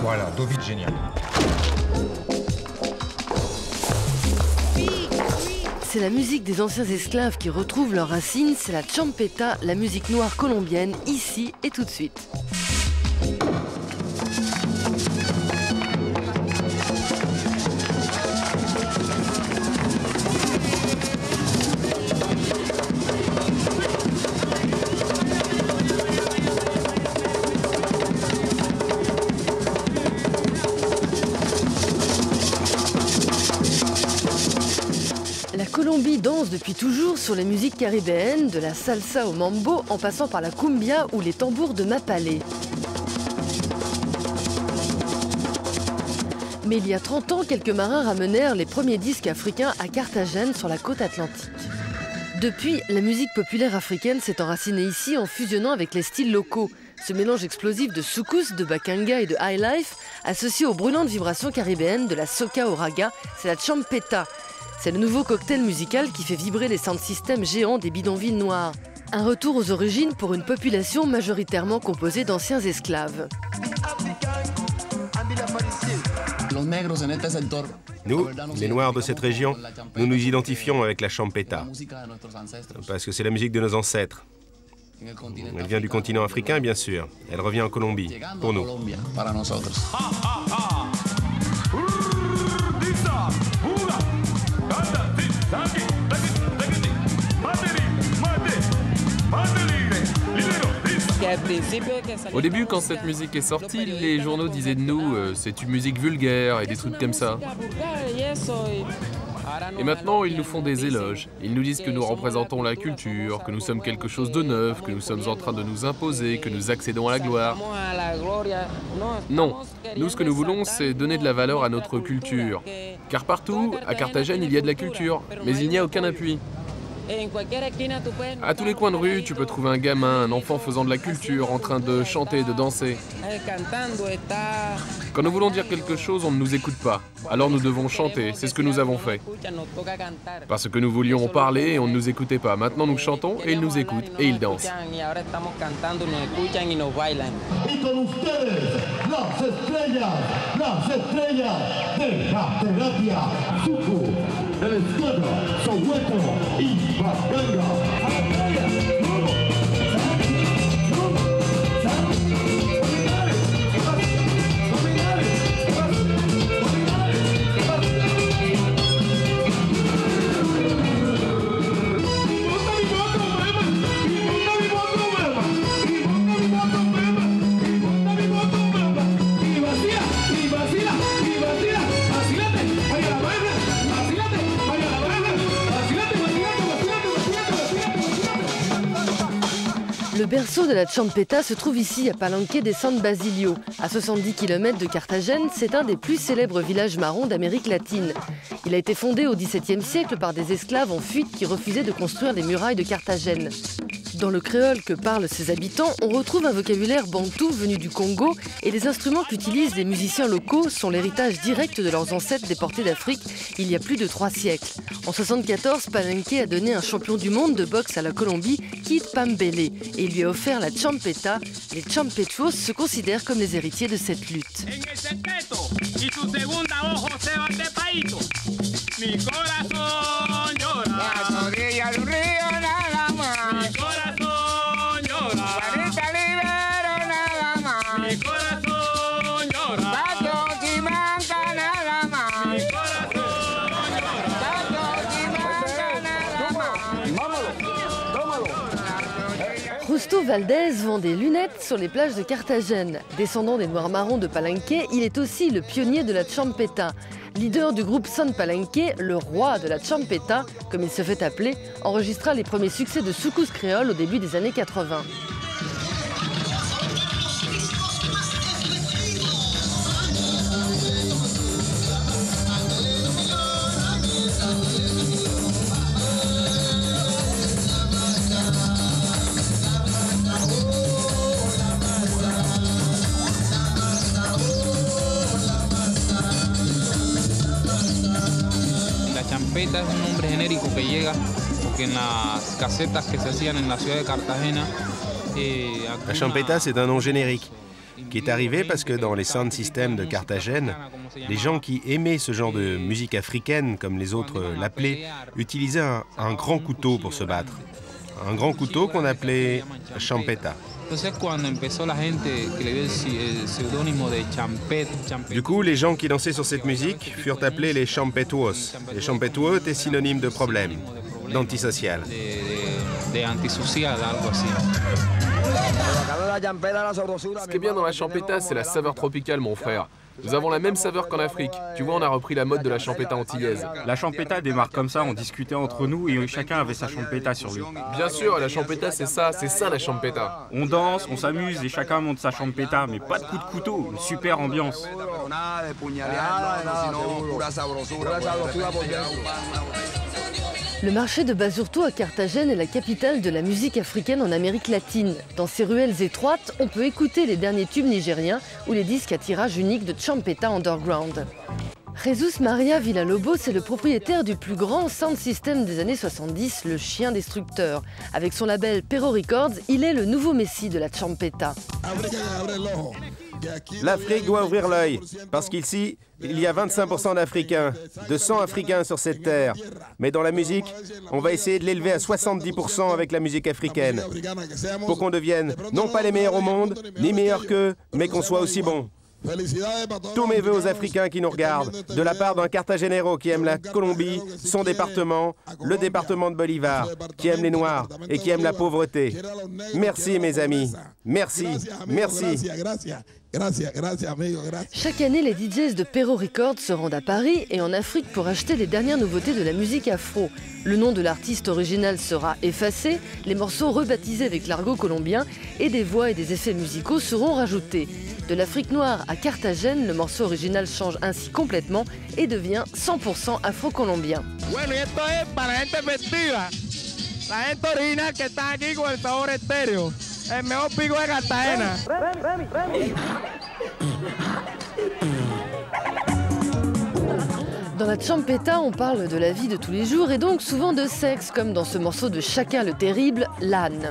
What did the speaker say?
Voilà, do widzenia. C'est la musique des anciens esclaves qui retrouvent leurs racines, c'est la champeta, la musique noire colombienne, ici et tout de suite. La Colombie danse depuis toujours sur les musiques caribéennes, de la salsa au mambo, en passant par la cumbia ou les tambours de Mapalé. Mais il y a 30 ans, quelques marins ramenèrent les premiers disques africains à Carthagène, sur la côte atlantique. Depuis, la musique populaire africaine s'est enracinée ici en fusionnant avec les styles locaux. Ce mélange explosif de soukous, de bakanga et de highlife, associé aux brûlantes vibrations caribéennes de la soca au raga, c'est la champeta. C'est le nouveau cocktail musical qui fait vibrer les sound systems géants des bidonvilles noirs. Un retour aux origines pour une population majoritairement composée d'anciens esclaves. Nous, les Noirs de cette région, nous nous identifions avec la champeta, parce que c'est la musique de nos ancêtres. Elle vient du continent africain, bien sûr. Elle revient en Colombie, pour nous. Au début, quand cette musique est sortie, les journaux disaient de nous c'est une musique vulgaire et des trucs comme ça. Et maintenant, ils nous font des éloges. Ils nous disent que nous représentons la culture, que nous sommes quelque chose de neuf, que nous sommes en train de nous imposer, que nous accédons à la gloire. Non, nous, ce que nous voulons, c'est donner de la valeur à notre culture. Car partout, à Carthagène, il y a de la culture, mais il n'y a aucun appui. À tous les coins de rue, tu peux trouver un gamin, un enfant faisant de la culture, en train de chanter, de danser. Quand nous voulons dire quelque chose, on ne nous écoute pas. Alors nous devons chanter, c'est ce que nous avons fait. Parce que nous voulions parler et on ne nous écoutait pas. Maintenant nous chantons et ils nous écoutent et ils dansent. Le berceau de la champeta se trouve ici à Palenque de San Basilio. À 70 km de Carthagène, c'est un des plus célèbres villages marrons d'Amérique latine. Il a été fondé au XVIIe siècle par des esclaves en fuite qui refusaient de construire les murailles de Carthagène. Dans le créole que parlent ses habitants, on retrouve un vocabulaire bantou venu du Congo et les instruments qu'utilisent les musiciens locaux sont l'héritage direct de leurs ancêtres déportés d'Afrique il y a plus de 3 siècles. En 1974, Palenque a donné un champion du monde de boxe à la Colombie, Kid Pambele, et il lui a offert la champeta. Les champetuos se considèrent comme les héritiers de cette lutte. Justo Valdez vend des lunettes sur les plages de Carthagène. Descendant des Noirs marrons de Palenque, il est aussi le pionnier de la champeta. Leader du groupe Son Palenque, le roi de la champeta, comme il se fait appeler, enregistra les premiers succès de soukous créole au début des années 80. Champeta es un nombre genérico que llega porque en las casetas que se hacían en la ciudad de Cartagena. La champeta, c'est un nom générique. qui est arrivé parce que dans les sound systems de Carthagène, les gens qui aimaient ce genre de musique africaine, comme les autres l'appelaient, utilisaient un grand couteau pour se battre. Un grand couteau qu'on appelait champeta. Du coup, les gens qui dansaient sur cette musique furent appelés les champetuos. Les champetuos étaient synonymes de problème, d'antisocial. Ce qui est bien dans la champeta, c'est la saveur tropicale, mon frère. Nous avons la même saveur qu'en Afrique. Tu vois, on a repris la mode de la champeta antillaise. La champeta démarre comme ça, on discutait entre nous et chacun avait sa champeta sur lui. Bien sûr, la champeta c'est ça la champeta. On danse, on s'amuse et chacun monte sa champeta, mais pas de coup de couteau, une super ambiance. Le marché de Basurto à Carthagène est la capitale de la musique africaine en Amérique latine. Dans ses ruelles étroites, on peut écouter les derniers tubes nigériens ou les disques à tirage unique de champeta underground. Jesus Maria Villalobos est le propriétaire du plus grand sound system des années 70, le Chien Destructeur. Avec son label Perro Records, il est le nouveau messie de la champeta. L'Afrique doit ouvrir l'œil, parce qu'ici, il y a 25% d'Africains, de 100 Africains sur cette terre. Mais dans la musique, on va essayer de l'élever à 70% avec la musique africaine, pour qu'on devienne non pas les meilleurs au monde, ni meilleurs qu'eux, mais qu'on soit aussi bons. Tous mes vœux aux Africains qui nous regardent, de la part d'un Cartagenero qui aime la Colombie, son département, le département de Bolivar, qui aime les Noirs et qui aime la pauvreté. Merci mes amis, merci, merci. Chaque année, les DJs de Perro Records se rendent à Paris et en Afrique pour acheter les dernières nouveautés de la musique afro. Le nom de l'artiste original sera effacé, les morceaux rebaptisés avec l'argot colombien et des voix et des effets musicaux seront rajoutés. De l'Afrique noire à Carthagène, le morceau original change ainsi complètement et devient 100% afro-colombien. Bueno, y esto es para la gente festiva, la gente original que está aquí con el sabor estéreo, el mejor pico de Cartagena. Dans la champeta, on parle de la vie de tous les jours et donc souvent de sexe, comme dans ce morceau de Chacun le Terrible, l'âne.